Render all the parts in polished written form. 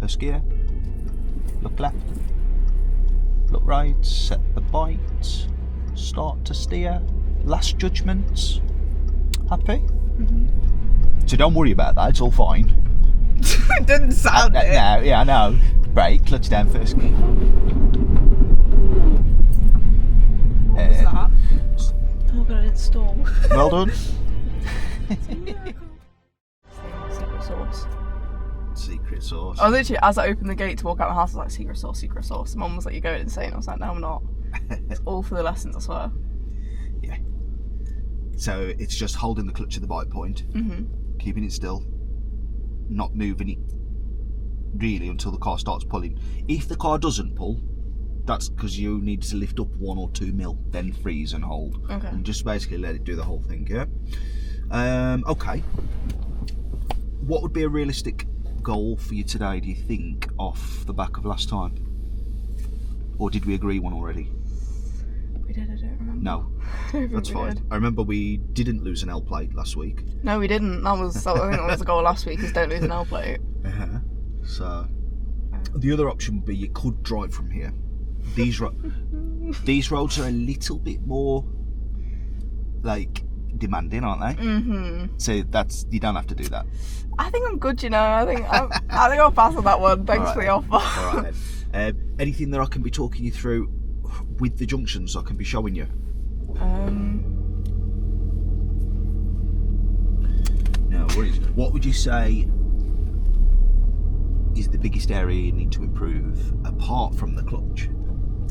first gear. Look left. Look right. Set the bite. Start to steer. Last judgments. Happy? Mm-hmm. So don't worry about that. It's all fine. It didn't sound it. No, yeah, I know. Brake. Clutch down first gear. What was that? I'm going to install. Well done. Secret sauce. Secret sauce. I was literally, as I opened the gate to walk out of the house, I was like, secret sauce, secret sauce. Mum was like, you're going insane. I was like, no, I'm not. It's all for the lessons, I swear. Yeah. So it's just holding the clutch at the bite point, keeping it still, not moving it really until the car starts pulling. If the car doesn't pull, that's because you need to lift up 1 or 2 mil, then freeze and hold. Okay. And just basically let it do the whole thing, yeah? Okay. What would be a realistic goal for you today, do you think, off the back of last time? Or did we agree one already? We did, I don't remember. No, that's fine. Did. I remember we didn't lose an L plate last week. No, we didn't. I think that was the goal last week, is don't lose an L plate. So, the other option would be you could drive from here. These roads are a little bit more, like, demanding, aren't they? Mm-hmm. So you don't have to do that. I think I'm good, you know. I think I'll pass on that one. Thanks for the offer. All right then. Anything that I can be talking you through with the junctions I can be showing you? No worries. What would you say is the biggest area you need to improve apart from the clutch?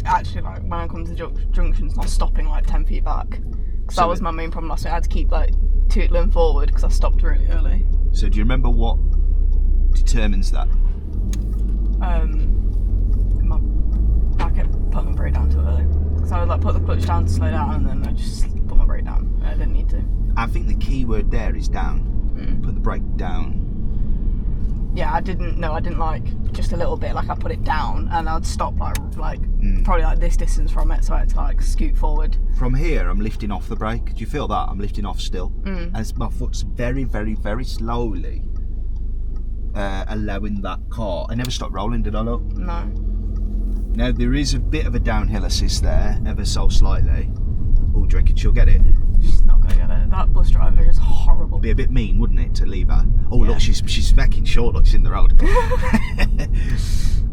Actually, like when it comes to junctions, not stopping like 10 feet back. Because that was my main problem last week. I had to keep like tootling forward because I stopped really early. So do you remember what determines that? I kept putting my brake down too early. So I would like put the clutch down to slow down, and then I just put my brake down. And I didn't need to. I think the key word there is down. Put the brake down. Yeah, I didn't like just a little bit. Like I put it down, and I'd stop like probably like this distance from it, so I had to like scoot forward. From here, I'm lifting off the brake. Do you feel that? I'm lifting off still, and my foot's very, very, very slowly allowing that car. I never stopped rolling, did I? Look. No. Now there is a bit of a downhill assist there, ever so slightly. Oh, do you reckon she'll get it? She's not gonna get it. That bus driver is horrible. It'd be a bit mean, wouldn't it, to leave her? Oh, yeah. Look, she's smacking short like she's in the road.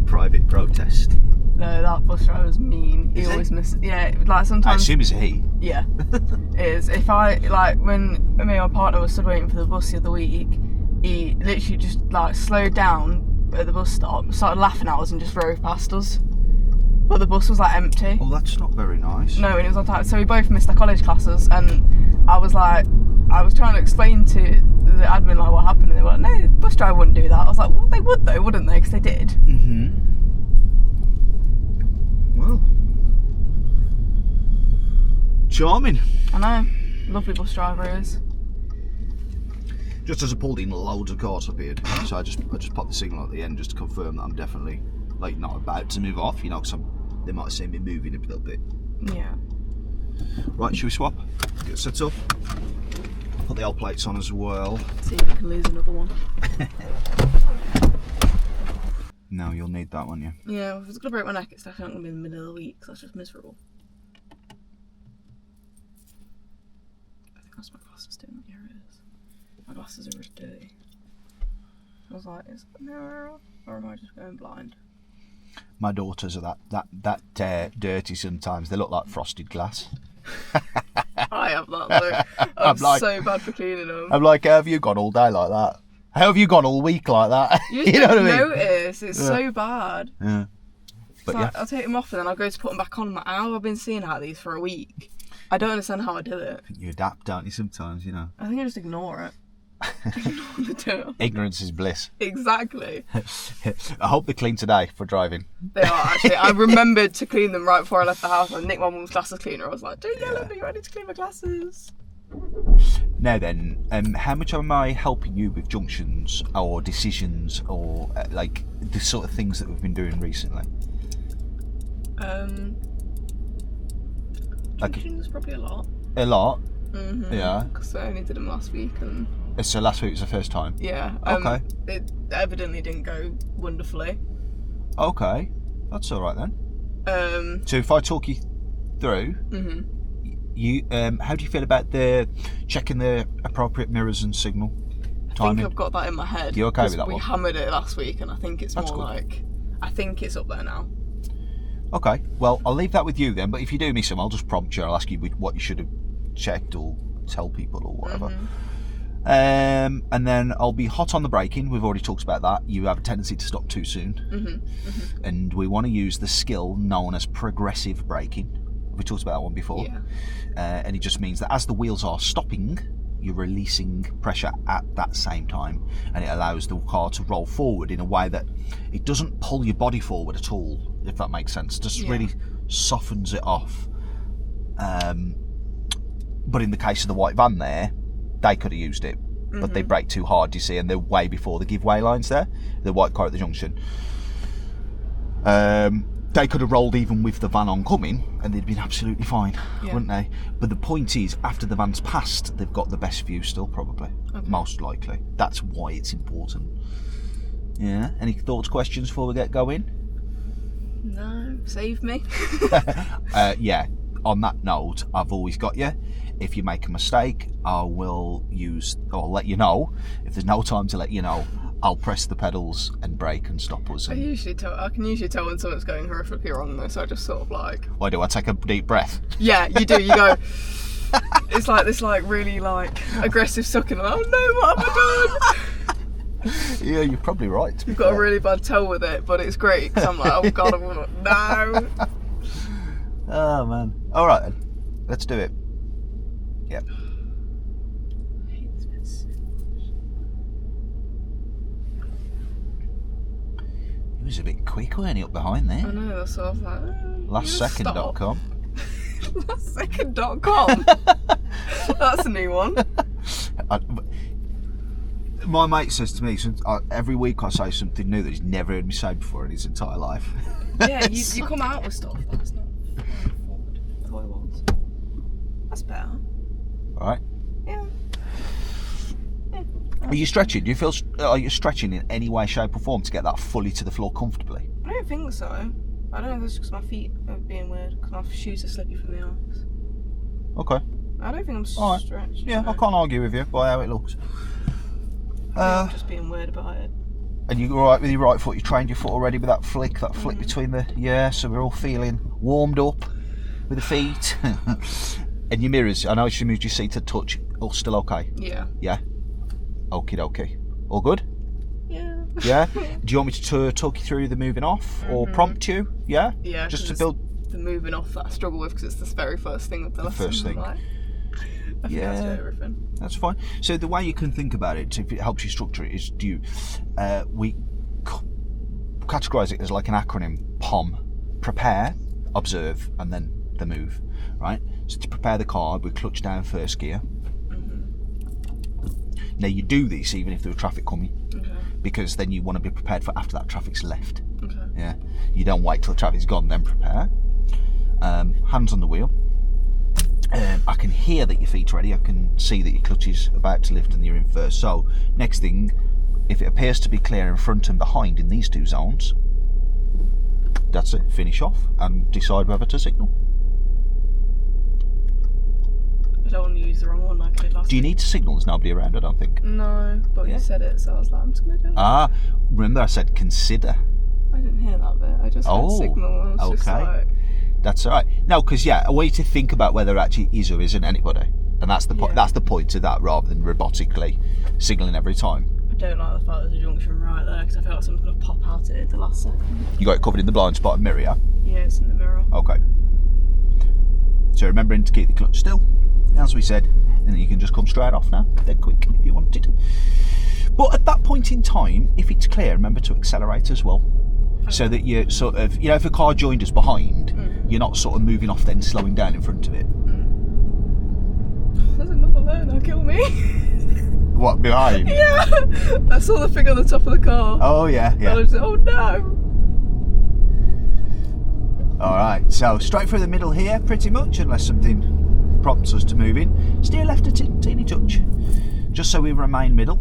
Private protest. No, that bus driver's mean. He always misses. Yeah, like sometimes. I assume it's a he. Yeah, it is. If I like when me and my partner was stood waiting for the bus the other week, he literally just like slowed down at the bus stop, started laughing at us, and just drove past us. But the bus was like empty. Oh, that's not very nice. No, and it was on time. So we both missed our college classes, and I was trying to explain to the admin like what happened, and they were like, no, the bus driver wouldn't do that. I was like, well, they would though, wouldn't they? Because they did. Well, charming. I know. Lovely bus driver he is. Just as I pulled in, loads of cars appeared. So I just popped the signal at the end just to confirm that I'm definitely like not about to move off, you know, because they might have seen me moving a little bit. Yeah. Right, should we swap? Get set up. Put the L plates on as well. See if we can lose another one. No, you'll need that one, yeah. Yeah, if it's gonna break my neck, it's definitely not gonna be in the middle of the week, because that's just miserable. I think that's my glasses doing that. Here it is. My glasses are really dirty. I was like, is it a mirror or am I just going blind? My daughters are that dirty sometimes. They look like frosted glass. I have that though. I'm like, so bad for cleaning them. I'm like, how have you gone all day like that? How have you gone all week like that? You know what I mean? Notice. It's so bad. Yeah. But like, I'll take them off and then I'll go to put them back on. I'm like, how have I been seeing out these for a week? I don't understand how I do it. I think you adapt, don't you, sometimes, you know? I think I just ignore it. Ignorance is bliss. Exactly. I hope they're clean today for driving. They are actually. I remembered to clean them right before I left the house. I nicked my mum's glasses cleaner. I was like, don't yell at me, I need to clean my glasses. Now then, how much am I helping you with junctions or decisions or like the sort of things that we've been doing recently? Junctions probably a lot. A lot? Mm-hmm. Yeah. Because I only did them last week and So last week was the first time? Yeah. Okay. It evidently didn't go wonderfully. Okay. That's all right then. So if I talk you through, you how do you feel about the checking the appropriate mirrors and signal timing? I think I've got that in my head. You okay with that we one? We hammered it last week, and I think it's That's more good. like... I think it's up there now. Okay, well, I'll leave that with you then, but if you do miss them, I'll just prompt you. I'll ask you what you should have checked or tell people or whatever. And then I'll be hot on the braking. We've already talked about that. You have a tendency to stop too soon. And we want to use the skill known as progressive braking. We talked about that one before. Yeah. And it just means that as the wheels are stopping, you're releasing pressure at that same time, and it allows the car to roll forward in a way that it doesn't pull your body forward at all, if that makes sense. It just really softens it off. But in the case of the white van there, they could have used it, but they brake too hard, you see, and they're way before the giveaway lines there, the white car at the junction. They could have rolled even with the van oncoming and they'd been absolutely fine, wouldn't they? But the point is, after the van's passed, they've got the best view still, probably. Most likely. That's why it's important. Yeah? Any thoughts, questions before we get going? No, save me. Yeah, on that note, I've always got you. If you make a mistake, I'll let you know. If there's no time to let you know, I'll press the pedals and brake and stop us. I can usually tell when something's going horrifically wrong though, so I just sort of like... Why do I take a deep breath? Yeah, you do, you go... It's like this really aggressive sucking. Oh no, what have I done? Yeah, you're probably right. You've got a really bad toe with it, but it's great because I'm like, oh god, no. Oh man. All right then, let's do it. Yep. He was a bit quick, weren't he, up behind there? I know, that's what I was like. LastSecond.com. LastSecond.com. That's a new one. My mate says to me, every week I say something new that he's never heard me say before in his entire life. Yeah, you come out with stuff. That's not forward. That's what it was. That's better. Alright. Yeah. Are you stretching? Do you feel? Are you stretching in any way, shape, or form to get that fully to the floor comfortably? I don't think so. I don't know if it's because my feet are being weird, because my shoes are slippy from the ice. Okay. I don't think I'm stretched. Yeah, I can't argue with you by how it looks. I'm just being weird about it. And you're alright with your right foot? You trained your foot already with that flick between the... Yeah, so we're all feeling warmed up with the feet. And your mirrors, I know you moved your seat to touch, all still okay? Yeah. Yeah? Okie dokie. All good? Yeah. Yeah? Do you want me to talk you through the moving off or prompt you? Yeah? Yeah. Just to build... The moving off that I struggle with because it's the very first thing with the lesson. First thing. Like, I think that's everything. That's fine. So the way you can think about it, if it helps you structure it, is we categorise it as like an acronym: POM, prepare, observe, and then the move. Right. So to prepare the car, we clutch down first gear. Now you do this even if there was traffic coming, because then you want to be prepared for after that traffic's left. Okay. Yeah. You don't wait till the traffic's gone, then prepare. Hands on the wheel. I can hear that your feet's ready. I can see that your clutch is about to lift and you're in first. So next thing, if it appears to be clear in front and behind in these two zones, that's it. Finish off and decide whether to signal. I don't want to use the wrong one like I did last Do you need to signal? There's nobody around, I don't think. No, but you said it, so I was like, I'm just going to do it. Remember I said consider. I didn't hear that bit. I just heard signal. I was just like... That's all right. No, because I want you to think about whether it actually is or isn't anybody, and that's the point. That's the point of that, rather than robotically signalling every time. I don't like the fact there's a junction right there because I feel like someone's going to pop out at it at the last second. You got it covered in the blind spot and mirror, yeah? Yeah, it's in the mirror. Okay. So remembering to keep the clutch still, as we said, and then you can just come straight off now, dead quick if you wanted. But at that point in time, if it's clear, remember to accelerate as well. So that you're sort of, if a car joined us behind, you're not sort of moving off then slowing down in front of it. There's another learner, kill me. What, behind? Yeah, I saw the thing on the top of the car. Oh yeah. And I was like, oh no. Alright, so straight through the middle here, pretty much, unless something prompts us to move in. Steer left a teeny touch. just so we remain middle.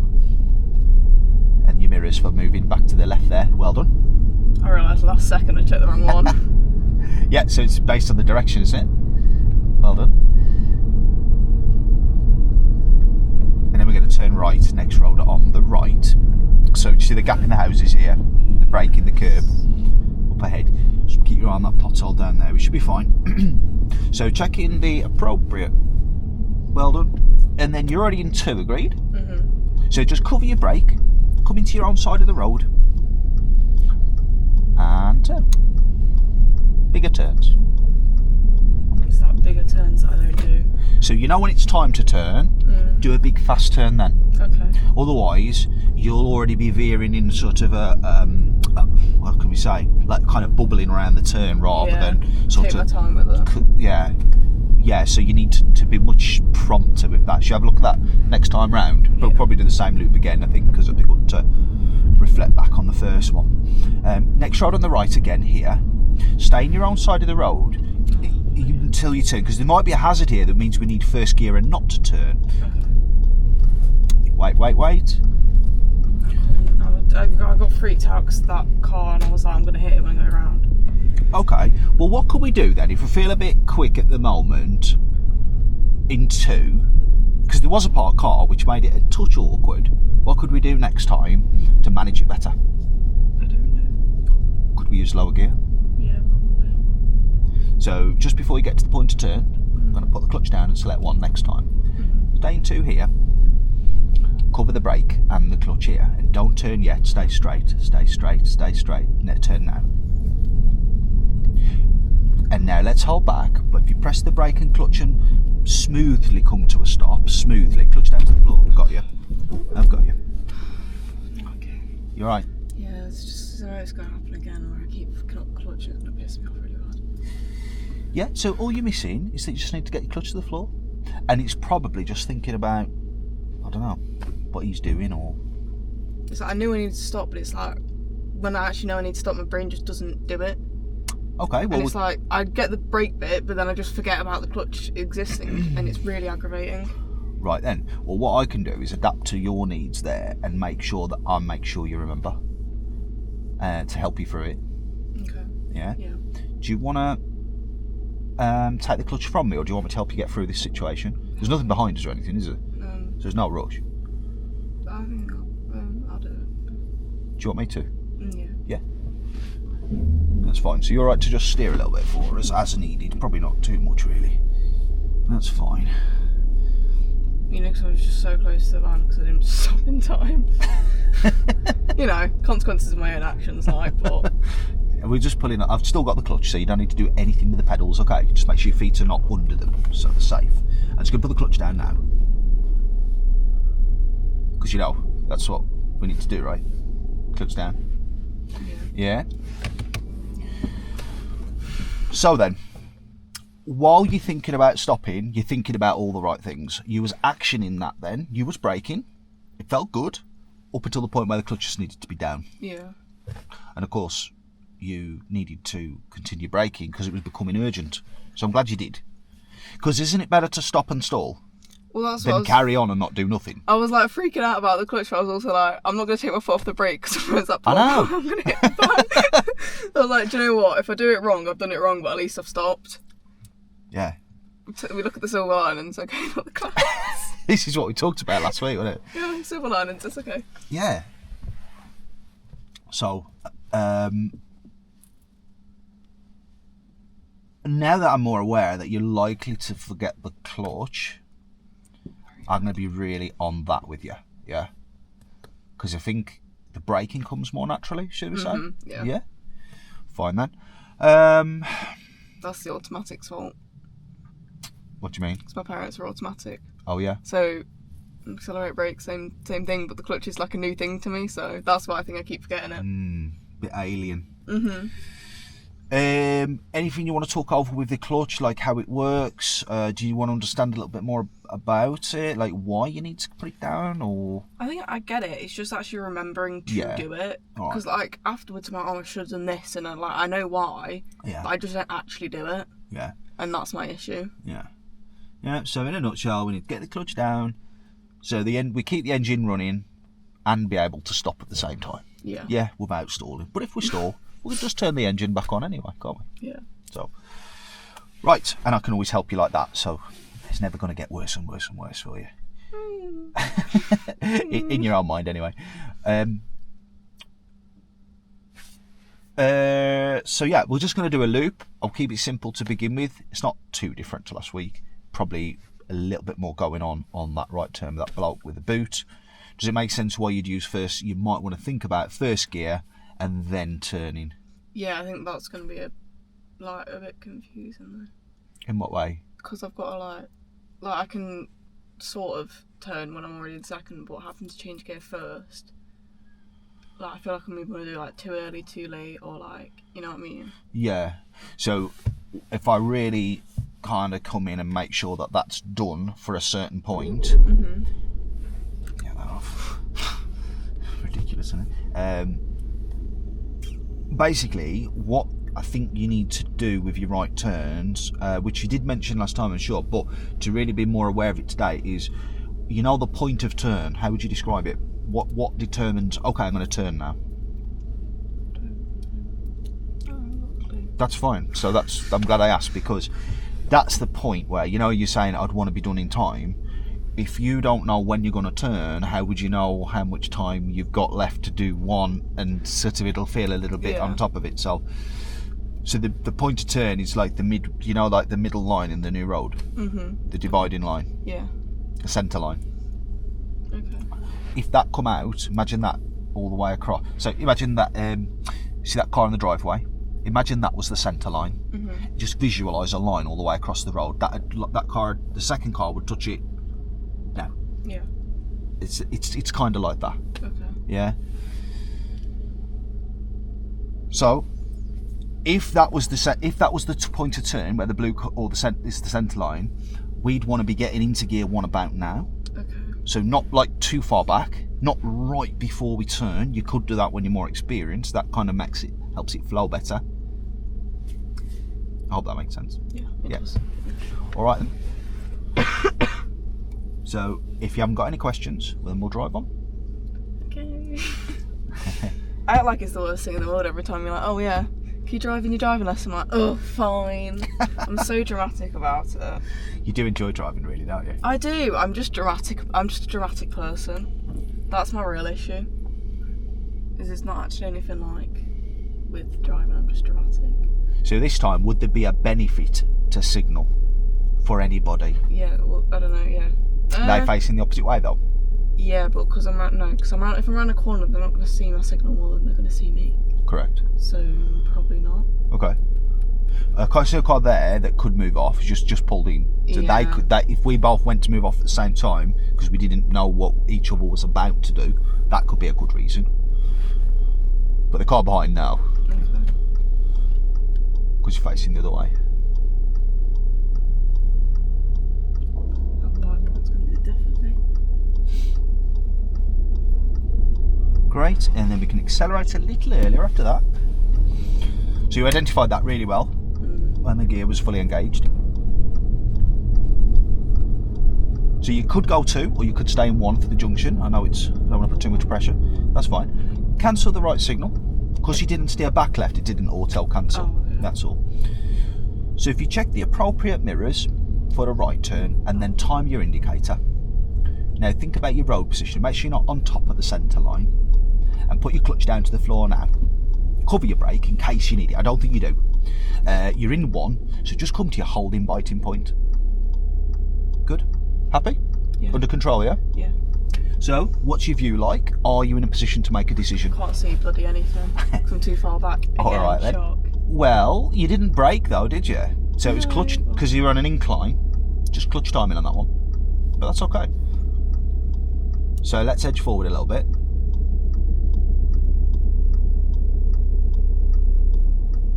And your mirrors for moving back to the left there. Well done. I realised last second I checked the wrong one. Yeah, so it's based on the direction, isn't it? Well done. And then we're going to turn right, next road on the right. So you see the gap in the houses here, the break in the curb up ahead. Just keep your eye on that pothole down there, we should be fine. So check in the appropriate. Well done. And then you're already in 2, agreed? Mm-hmm. So just cover your brake, come into your own side of the road, and turn. Bigger turns. It's that bigger turns that I don't do. So you know when it's time to turn, do a big fast turn then. Okay. Otherwise, you'll already be veering in sort of a what can we say? Like kind of bubbling around the turn rather than sort take of. my time with it. Yeah. So you need to be much prompter with that. So you have a look at that next time round. But we'll probably do the same loop again, I think, because it'll be good to reflect back on the first one. Next road on the right again here. Stay in your own side of the road until you turn, because there might be a hazard here that means we need first gear and not to turn. Wait. I got freaked out because that car, and I was like, I'm going to hit it when I go around. Okay, well what could we do then if we feel a bit quick at the moment in 2, because there was a parked car which made it a touch awkward. What could we do next time to manage it better? I don't know. Could we use lower gear? Yeah, probably. So just before you get to the point to turn, I'm going to put the clutch down and select 1 next time. Stay in 2 here, cover the brake and the clutch here, and don't turn yet. Stay straight. Turn now. And now let's hold back, but if you press the brake and clutch and smoothly come to a stop, smoothly, clutch down to the floor. I've got you. Okay. You're right. Yeah, it's just it's going to happen again where I keep clutching. It's going to piss me off really bad. Yeah, so all you're missing is that you just need to get your clutch to the floor. And it's probably just thinking about, I don't know, what he's doing or... It's like I knew I needed to stop, but it's like when I actually know I need to stop, my brain just doesn't do it. Okay, well... And it's like, I get the brake bit, but then I just forget about the clutch existing, and it's really aggravating. Right then, well what I can do is adapt to your needs there and make sure you remember to help you through it. Okay. Yeah? Yeah. Do you want to take the clutch from me, or do you want me to help you get through this situation? There's nothing behind us or anything, is there? So there's no rush. I think I'll do it. Do you want me to? Yeah. Yeah. That's fine. So you're right to just steer a little bit for us as needed. Probably not too much really. That's fine. You know, because I was just so close to the van because I didn't stop in time. You know, consequences of my own actions, like, but... We're just pulling up. I've still got the clutch, so you don't need to do anything with the pedals, okay? Just make sure your feet are not under them, so they're safe. I'm just going to put the clutch down now. Because, you know, that's what we need to do, right? Clutch down. Yeah? So then, while you're thinking about stopping, you're thinking about all the right things. You was actioning that then. You was braking. It felt good up until the point where the clutch just needed to be down. Yeah. And of course, you needed to continue braking because it was becoming urgent. So I'm glad you did. Because isn't it better to stop and stall Well, that's than carry on and not do nothing? I was like freaking out about the clutch, but I was also like, I'm not going to take my foot off the brake because I was that I know. I'm going to hit the van. I was like, do you know what? If I do it wrong, I've done it wrong, but at least I've stopped. Yeah. We look at the silver linings, okay, not the clouds. This is what we talked about last week, wasn't it? Yeah, silver linings, it's okay. Yeah. So, now that I'm more aware that you're likely to forget the clutch, I'm going to be really on that with you, yeah? Because I think the braking comes more naturally, should we say? Yeah. Yeah? Fine then. That's the automatic's fault. What do you mean? Because my parents are automatic. Oh, yeah? So, accelerate, brake, same thing, but the clutch is like a new thing to me, so that's why I think I keep forgetting it. Bit alien. Mm-hmm. Anything you want to talk over with the clutch, like how it works? Do you want to understand a little bit more about it, like why you need to put it down, or? I think I get it. It's just actually remembering to do it, because like afterwards I'm like, oh, I should have done this, and I know why, but I just don't actually do it. And that's my issue. Yeah. So in a nutshell, we need to get the clutch down, So we keep the engine running and be able to stop at the same time. Yeah. Yeah, without stalling. But if we stall, we can just turn the engine back on anyway, can't we? Yeah. So, right, and I can always help you like that. So it's never going to get worse and worse and worse for you. In your own mind, anyway. So yeah, we're just going to do a loop. I'll keep it simple to begin with. It's not too different to last week. Probably a little bit more going on that right turn, that bloke with the boot. Does it make sense why you'd use first? You might want to think about first gear and then turning. Yeah, I think that's going to be a bit confusing though. In what way? Because I've got to like I can sort of turn when I'm already in second, but having to change gear first. Like I feel like I'm either going to do like too early, too late, or like, you know what I mean? Yeah. So if I really kind of come in and make sure that that's done for a certain point. Mm-hmm. Get that off. Ridiculous, isn't it? Basically, what I think you need to do with your right turns, which you did mention last time, I'm sure, but to really be more aware of it today is, you know, the point of turn. How would you describe it? What determines? Okay, I'm going to turn now. That's fine. So I'm glad I asked, because that's the point where, you know, you're saying I'd want to be done in time. If you don't know when you're going to turn, how would you know how much time you've got left to do one, and sort of it'll feel a little bit on top of it. So the point of turn is like the middle line in the new road, the dividing line, the centre line. Okay. If that come out, imagine that all the way across. So imagine that, see that car in the driveway? Imagine that was the centre line. Mm-hmm. Just visualise a line all the way across the road. That car, the second car, would touch it. No. Yeah. It's kind of like that. Okay. Yeah. So, if that was the point of turn where the blue or is the centre line, we'd want to be getting into gear one about now. Okay. So not like too far back, not right before we turn. You could do that when you're more experienced. That kind of helps it flow better. I hope that makes sense. Yeah, it does. All right then. So if you haven't got any questions, then we'll drive on. Okay. I act like it's the worst thing in the world every time you're like, oh yeah, can you drive in your driving lesson? I'm like, oh, fine. I'm so dramatic about it. You do enjoy driving, really, don't you? I do. I'm just dramatic. I'm just a dramatic person. That's my real issue. Is it's not actually anything like with driving. I'm just dramatic. So this time, would there be a benefit to signal for anybody? Yeah. Well, I don't know. Yeah. They're facing the opposite way though. Yeah, but because if I'm around a corner, they're not going to see my signal more than they're going to see me. Correct. So probably not. Okay. So a car there that could move off just pulled in. So if we both went to move off at the same time because we didn't know what each other was about to do, that could be a good reason. But the car behind now, because you're facing the other way. That black one's going to be the definite thing. Great, and then we can accelerate a little earlier after that. So you identified that really well when the gear was fully engaged. So you could go 2 or you could stay in 1 for the junction. I know I don't want to put too much pressure. That's fine. Cancel the right signal. Because you didn't steer back left, it didn't auto cancel. Oh, okay. That's all. So if you check the appropriate mirrors for a right turn and then time your indicator. Now think about your road position. Make sure you're not on top of the centre line. And put your clutch down to the floor now. Cover your brake in case you need it. I don't think you do. You're in 1, so just come to your holding biting point. Good? Happy? Yeah. Under control, yeah? Yeah. So, what's your view like? Are you in a position to make a decision? Can't see bloody anything. I'm too far back. Again, All right then. shock. Well, you didn't brake though, did you? So it was clutch, because you were on an incline. Just clutch timing on that one. But that's okay. So let's edge forward a little bit.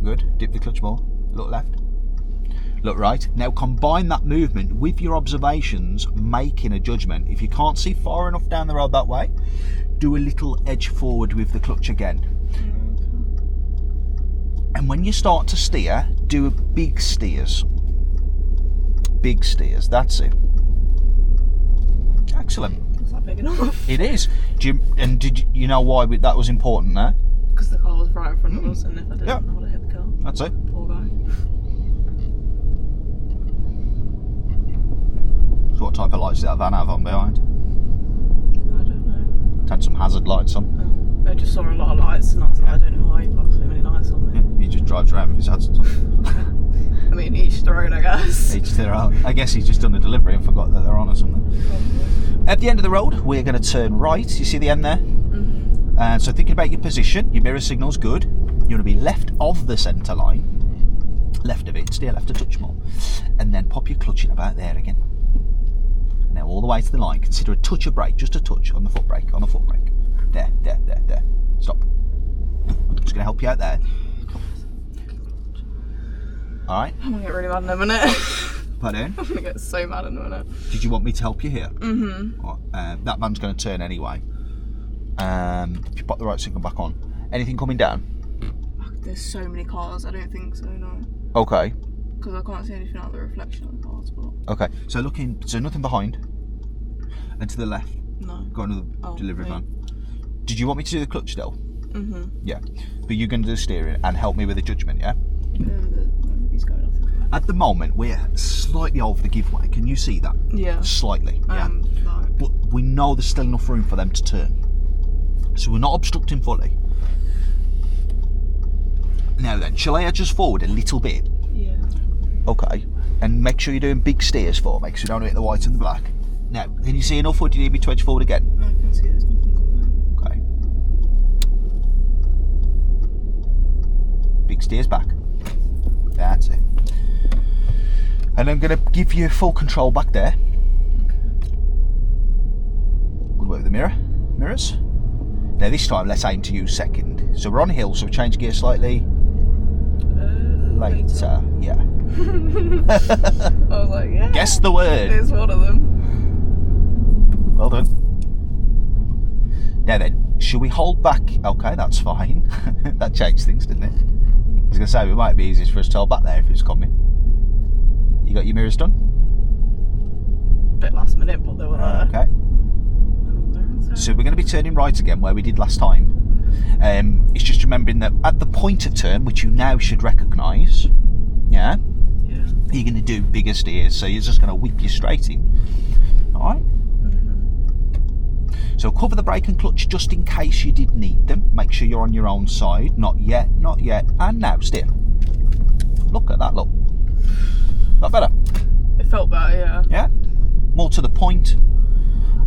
Good. Dip the clutch more. Look left. Look right. Now combine that movement with your observations, making a judgment. If you can't see far enough down the road that way, do a little edge forward with the clutch again. And when you start to steer, do a big steers. Big steers. That's it. Excellent. big enough. It is. Did you know why that was important there? Because the car was right in front of us, and if I didn't, Yeah. I would have hit the car. That's it. Poor guy. So what type of lights did that van have on behind? I don't know. It had some hazard lights on. I just saw a lot of lights, and I was like, I don't know why you've got so many lights on there. Yeah, he just drives around with his hazards on. I mean, each their own, I guess. Each their own. I guess he's just done a delivery and forgot that they're on or something. Probably. At the end of the road, we're going to turn right. You see the end there? And so thinking about your position, your mirror signal's good. You want to be left of the centre line. Left of it, steer left a touch more. And then pop your clutch in about there again. Now all the way to the line. Consider a touch of brake, just a touch on the foot brake, There. Stop. I'm just going to help you out there. Alright. I'm going to get really mad in a minute. Pardon? I'm going to get so mad in a minute. Did you want me to help you here? That van's going to turn anyway. If you pop the right signal back on. Anything coming down? There's so many cars, I don't think so, no. Okay. Because I can't see anything out of the reflection of the cars, but... Okay, so nothing behind. And to the left, No. got another delivery me. van. Did you want me to do the clutch still? Yeah. But you're going to do the steering and help me with the judgment, yeah? No, he's going off. At the moment, we're slightly over the giveaway. Can you see that? Yeah. Slightly, yeah. Like, But we know there's still enough room for them to turn. So we're not obstructing fully. Now then, shall I edge us forward a little bit? yeah. Okay. And make sure you're doing big steers for me, because you don't hit the white and the black. Now, can you see enough, or do you need me to edge forward again? I can see there's nothing coming. Okay. Big steers back. That's it. And I'm going to give you full control back there. Good work with the mirrors. Now this time, let's aim to use second. So we're on hill, so we change gear slightly later. Yeah. I was like, yeah. Guess the word. It's one of them. Well done. Now then, should we hold back? Okay, that's fine. That changed things, didn't it? I was going to say, it might be easiest for us to hold back there if it's coming. You got your mirrors done? Bit last minute, but they were there. Okay. So we're going to be turning right again where we did last time. It's just remembering that at the point of turn, which you now should recognise, yeah, you're going to do bigger steers, so you're just going to whip you straight in. Alright? So cover the brake and clutch just in case you did need them. Make sure you're on your own side. Not yet, and now steer. Look at that, look. Not better? It felt better, yeah. Yeah? More to the point.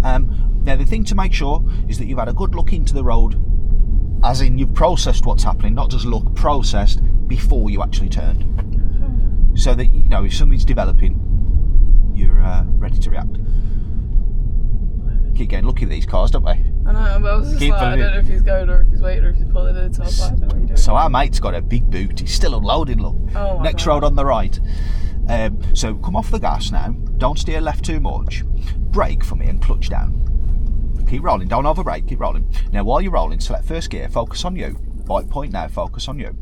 Now the thing to make sure is that you've had a good look into the road, as in you've processed what's happening, not just look, processed before you actually turned. Okay. So that, you know, if something's developing, you're ready to react. Keep getting lucky with these cars, don't we? I know, but I was just like, I don't know if he's going or if he's waiting or if he's pulling in, so I was like, I don't know what you're doing. So our mate's got a big boot, he's still unloading, look. Oh my Next God. road on the right. So come off the gas now, don't steer left too much, brake for me and clutch down. Keep rolling, don't over brake, keep rolling. Now while you're rolling, select first gear, focus on you. Right point now, focus on you.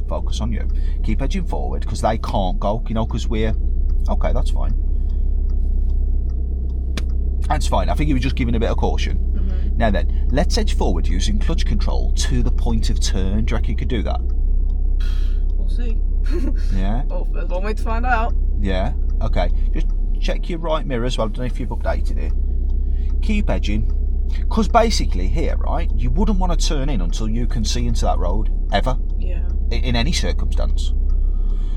Focus on you. Keep edging forward, because they can't go, you know, because we're... Okay, that's fine. That's fine, I think you were just giving a bit of caution. Now then, let's edge forward using clutch control to the point of turn. Do you reckon you could do that? We'll see. Yeah? Well, there's one way to find out. Yeah? Okay. Just check your right mirror as well. I don't know if you've updated it. Keep edging. Because basically here, right, you wouldn't want to turn in until you can see into that road, ever. Yeah. In any circumstance.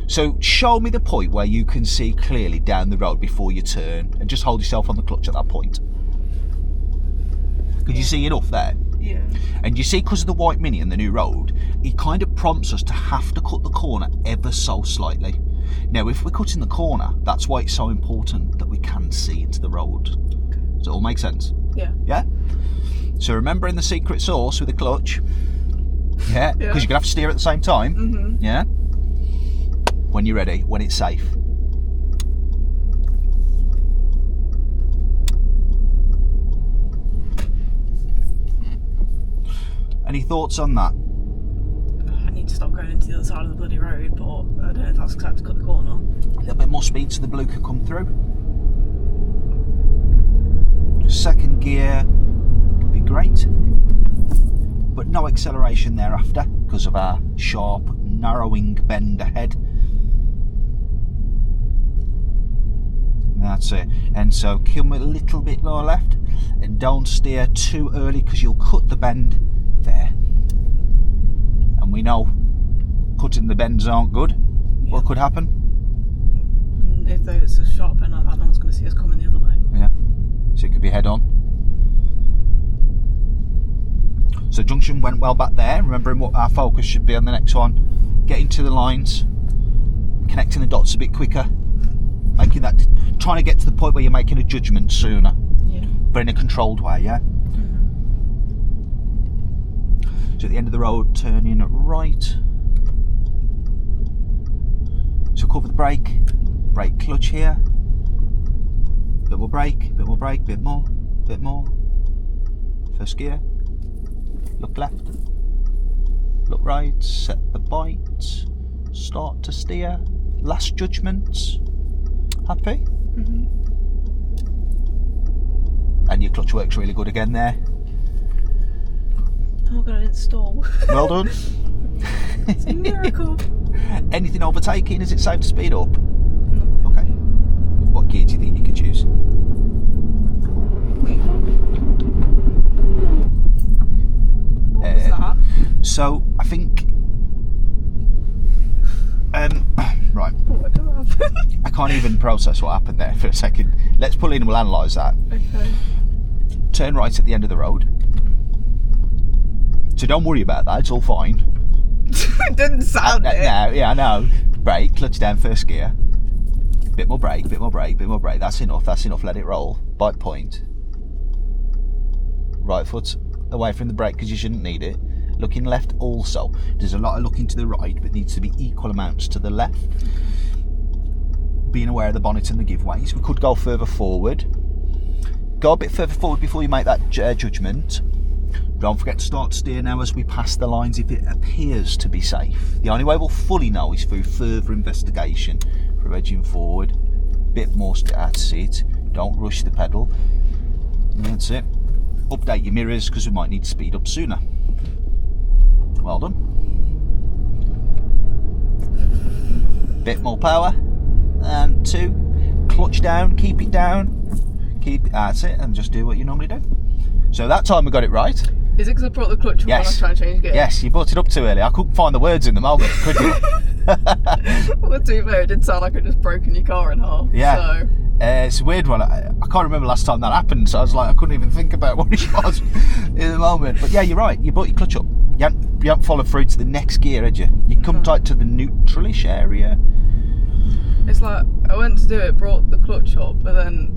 So show me the point where you can see clearly down the road before you turn, and just hold yourself on the clutch at that point. Could you see enough there? Yeah. And you see, because of the white Mini and the new road, it kind of prompts us to have to cut the corner ever so slightly. Now, if we're cutting the corner, that's why it's so important that we can see into the road. Does it all make sense? Yeah. Yeah? So remembering the secret sauce with the clutch. Yeah? Because you're going to have to steer at the same time. Yeah? When you're ready, when it's safe. Any thoughts on that? I need to stop going into the other side of the bloody road, but I don't know if that's exactly to cut the corner. A little bit more speed so the blue can come through. second gear would be great, but no acceleration thereafter because of our sharp, narrowing bend ahead. That's it. And so come a little bit lower left, and don't steer too early because you'll cut the bend there. And we know cutting the bends aren't good. Yeah. What could happen? If it's a sharp bend like that, no one's going to see us coming the other way. Yeah. So it could be head on. So junction went well back there. Remembering what our focus should be on the next one. Getting to the lines, connecting the dots a bit quicker, making that, trying to get to the point where you're making a judgment sooner. Yeah. But in a controlled way, yeah. So at the end of the road, turning right. So cover the brake clutch here. Bit more brake, bit more. First gear. Look left. Look right. Set the bite. Start to steer. Last judgment. Happy? And your clutch works really good again there. Oh, I've got to install. Well done. It's a miracle. Anything overtaking? Is it safe to speed up? No. Okay. What gear do you think you could choose? What was that? So I think. Right. What happened? I can't even process what happened there for a second. Let's pull in and we'll analyse that. Okay. Turn right at the end of the road. So don't worry about that. It's all fine. It didn't sound it. No, yeah, I know. Brake, clutch down, first gear. Bit more brake. That's enough. Let it roll. Bite point. Right foot away from the brake because you shouldn't need it. Looking left also. There's a lot of looking to the right, but needs to be equal amounts to the left. Being aware of the bonnet and the giveaways. We could go further forward. Go a bit further forward before you make that judgment. Don't forget to start to steer now as we pass the lines if it appears to be safe. The only way we'll fully know is through further investigation. For edging forward, bit more, that's it. Don't rush the pedal. That's it. Update your mirrors because we might need to speed up sooner. Well done. Bit more power. And 2. Clutch down, keep it down. That's it, and just do what you normally do. So that time we got it right. Is it because I brought the clutch up when I was trying to change gear? Yes, you brought it up too early. I couldn't find the words in the moment, could you? Well, to be fair, it did sound like it just broken your car in half. Yeah. So. It's a weird one. I can't remember last time that happened, so I was like, I couldn't even think about what it was in the moment. But yeah, you're right. You brought your clutch up. You haven't followed through to the next gear, had you? You come tight to the neutralish area. It's like I went to do it, brought the clutch up, but then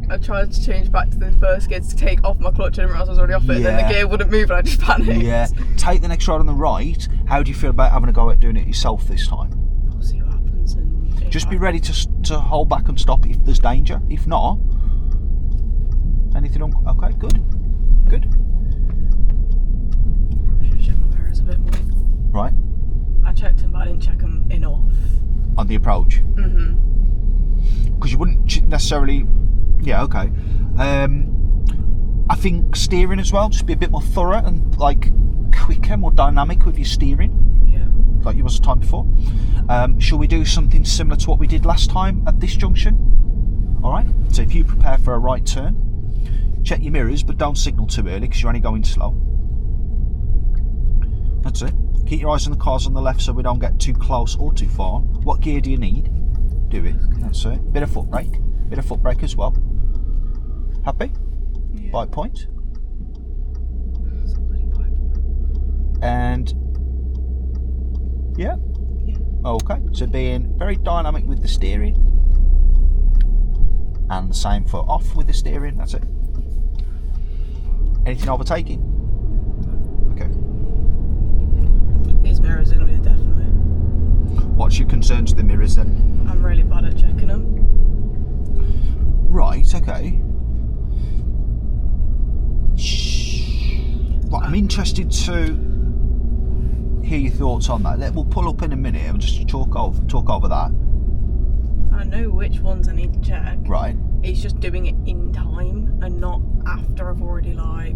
I tried to change back to the first gear to take off my clutch and realised I was already off it. Yeah. Then the gear wouldn't move and I just panicked. Yeah. Take the next ride on the right. How do you feel about having a go at doing it yourself this time? We'll see what happens. And just be ready to hold back and stop if there's danger. If not, anything on? Okay, good. Probably should check my mirrors a bit more. Right. I checked them, but I didn't check them enough. On the approach. Because you wouldn't necessarily. Yeah, okay. I think steering as well, just be a bit more thorough and like quicker, more dynamic with your steering. Yeah. Like you was the time before. Shall we do something similar to what we did last time at this junction? Alright, so if you prepare for a right turn, check your mirrors, but don't signal too early because you're only going slow. That's it. Keep your eyes on the cars on the left so we don't get too close or too far. What gear do you need? Do it. That's it. Bit of foot brake as well. Happy? Yeah. Bite point. Somebody bite point. And yeah. Okay. So being very dynamic with the steering. And the same foot off with the steering. That's it. Anything overtaking? Okay. These mirrors are going to be the death of me. What's your concern to the mirrors then? I'm really bad at checking them. Right, okay. Well, I'm interested to hear your thoughts on that. We'll pull up in a minute and just talk over that. I know which ones I need to check. Right. It's just doing it in time and not after I've already like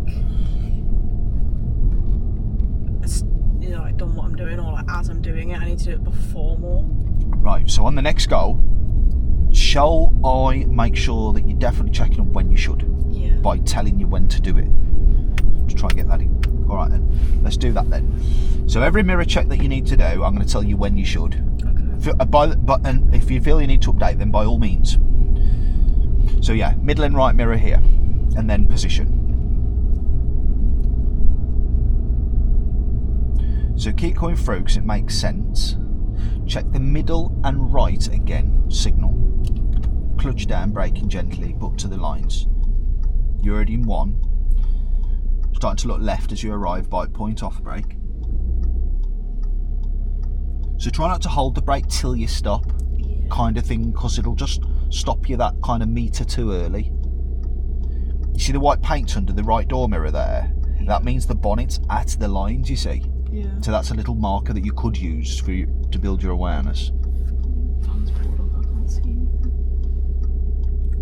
done what I'm doing, or like as I'm doing it. I need to do it before more. Right, so on the next go, shall I make sure that you're definitely checking up when you should? Yeah. By telling you when to do it. To try and get that in. Alright then, let's do that then. So every mirror check that you need to do, I'm going to tell you when you should. Okay. And if you feel you need to update them, by all means. So yeah, middle and right mirror here, and then position. So keep going through because it makes sense. Check the middle and right again, signal. Clutch down, braking gently, but to the lines. You're already in one. Starting to look left as you arrive, bike point, off brake. So try not to hold the brake till you stop, kind of thing, because it'll just stop you that kind of metre too early. You see the white paint under the right door mirror there? That means the bonnet's at the lines, you see. Yeah. So that's a little marker that you could use for you to build your awareness. Van's pulled up, I can't see anything.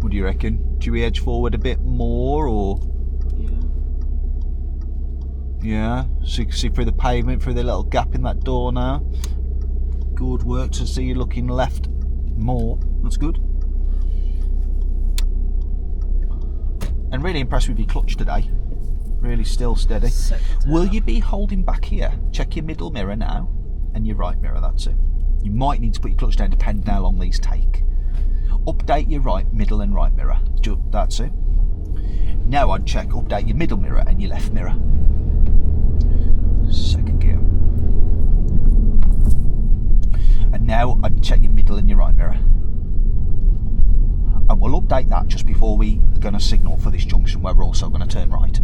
What do you reckon? Do we edge forward a bit more, or? Yeah, so you can see through the pavement, through the little gap in that door now. Good work to see you looking left more. That's good. And really impressed with your clutch today. Really still steady. Will you be holding back here? Check your middle mirror now and your right mirror, that's it. You might need to put your clutch down depending how long these take. Update your right, middle and right mirror. That's it. Now I'd check, update your middle mirror and your left mirror. Second gear. And now I'd check your middle and your right mirror. And we'll update that just before we are going to signal for this junction where we're also going to turn right.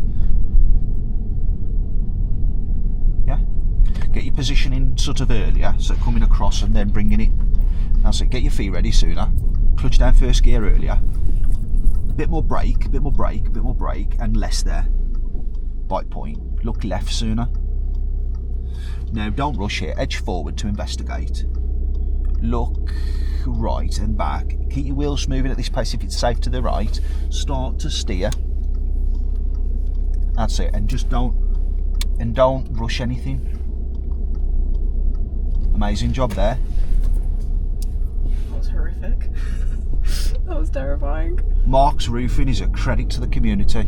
Yeah? Get your position in sort of earlier, so coming across and then bringing it. That's it, get your feet ready sooner. Clutch down first gear earlier. A bit more brake, a bit more brake, a bit more brake, and less there. Bike point. Look left sooner. Now don't rush here, edge forward to investigate. Look right and back. Keep your wheels moving at this pace if it's safe to the right. Start to steer. That's it, and just don't rush anything. Amazing job there. That was horrific. That was terrifying. Mark's roofing is a credit to the community.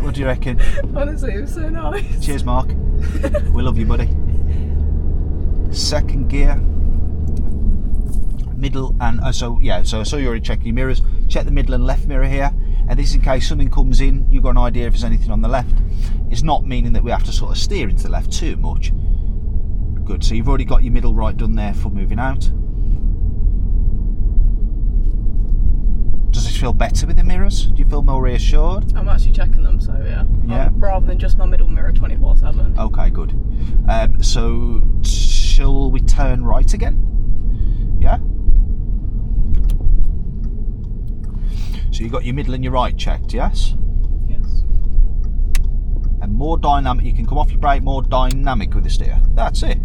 What do you reckon? Honestly, it was so nice. Cheers, Mark. We love you, buddy. Second gear. Middle and so you're already checking your mirrors. Check the middle and left mirror here, and this is in case something comes in, you've got an idea if there's anything on the left. It's not meaning that we have to sort of steer into the left too much. Good, so you've already got your middle right done there for moving out. Does this feel better with the mirrors? Do you feel more reassured? I'm actually checking them, so yeah. Rather than just my middle mirror 24/7. Okay, good. So shall we turn right again? Yeah? So you've got your middle and your right checked, yes? Yes. And more dynamic, you can come off your brake, more dynamic with the steer. That's it.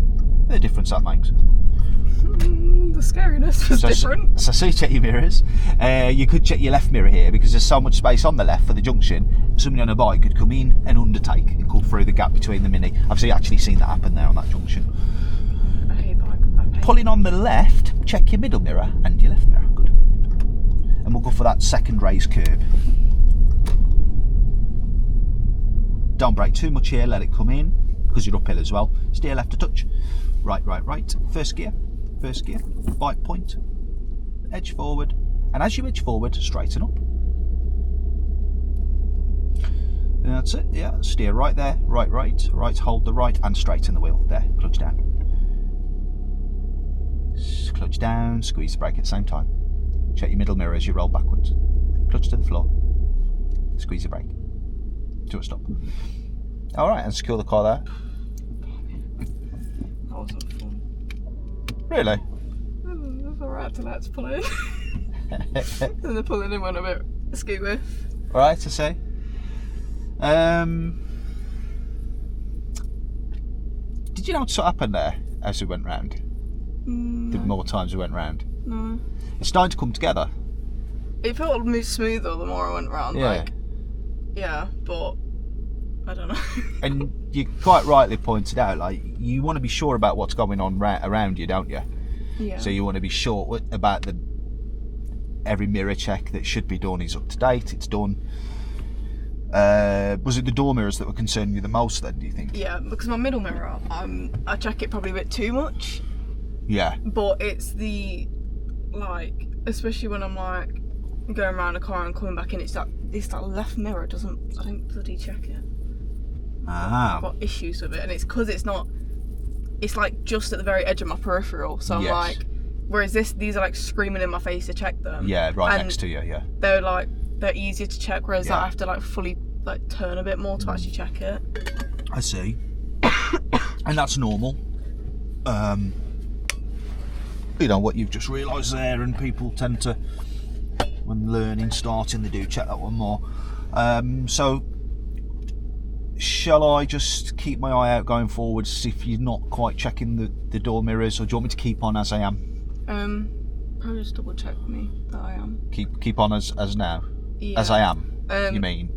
The difference that makes. The scariness was different. So you check your mirrors. You could check your left mirror here because there's so much space on the left for the junction. Somebody on a bike could come in and undertake and come through the gap between the Mini. I've actually seen that happen there on that junction. I hate bike. Pulling on the left, check your middle mirror and your left mirror. Good. And we'll go for that second raised curve. Don't brake too much here, let it come in because you're uphill as well. Steer left a touch. Right. First gear. Bike point. Edge forward. And as you edge forward, straighten up. And that's it, yeah. Steer right there, right, hold the right and straighten the wheel. There, clutch down. Clutch down, squeeze the brake at the same time. Check your middle mirror as you roll backwards. Clutch to the floor. Squeeze the brake. To a stop. Alright, and secure the car there. That wasn't fun. Really? It was alright till I had to pull in. And the pulling in went a bit skewy. Alright, to say. Did you notice what happened there as we went round? The more times we went round. No. It's starting to come together. It felt smoother the more I went around. Yeah. Like, yeah, but I don't know. And you quite rightly pointed out, like, you want to be sure about what's going on around you, don't you? Yeah. So you want to be sure about every mirror check that should be done is up to date. It's done. Was it the door mirrors that were concerning you the most then, do you think? Yeah, because my middle mirror, I check it probably a bit too much. Yeah. But it's the, like, especially when I'm like going around a car and coming back in, it's that left mirror I don't bloody check it. Ah. I've got issues with it, and it's because it's like just at the very edge of my peripheral, so I'm Yes. like, whereas these are like screaming in my face to check them. Yeah, right and next to you, yeah. They're easier to check, whereas Yeah. I have to like fully like turn a bit more to actually check it. I see. And that's normal. You know, what you've just realised there, and people tend to, when learning, starting, they do check that one more. So, shall I just keep my eye out going forwards if you're not quite checking the door mirrors, or do you want me to keep on as I am? Probably just double check me that I am. Keep on as now? Yeah. As I am, you mean?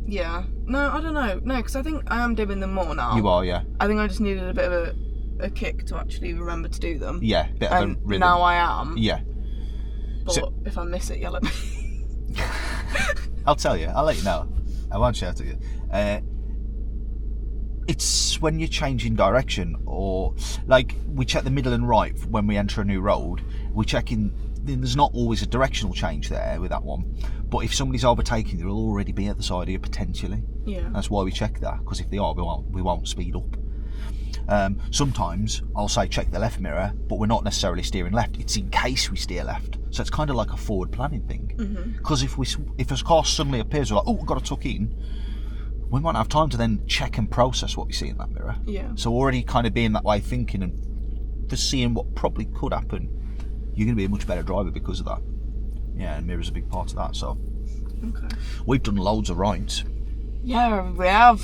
Yeah. No, I don't know. No, because I think I am doing them more now. You are, yeah. I think I just needed a bit of a kick to actually remember to do them. Yeah, bit of a rhythm. Now I am. Yeah. But So- if I miss it, yell at me. I'll tell you. I'll let you know. I won't shout at you. It's when you're changing direction, or like we check the middle and right when we enter a new road. We're checking. There's not always a directional change there with that one, but if somebody's overtaking, they'll already be at the side of you potentially. Yeah. That's why we check that, because if they are, we won't speed up. Sometimes I'll say check the left mirror, but we're not necessarily steering left. It's in case we steer left, so it's kind of like a forward planning thing. Because if a car suddenly appears, we're like, oh, we've got to tuck in. We might have time to then check and process what we see in that mirror. Yeah. So already kind of being that way, thinking and foreseeing what probably could happen, you're going to be a much better driver because of that. Yeah, and mirror's a big part of that. So Okay. we've done loads of rights. Yeah, we have.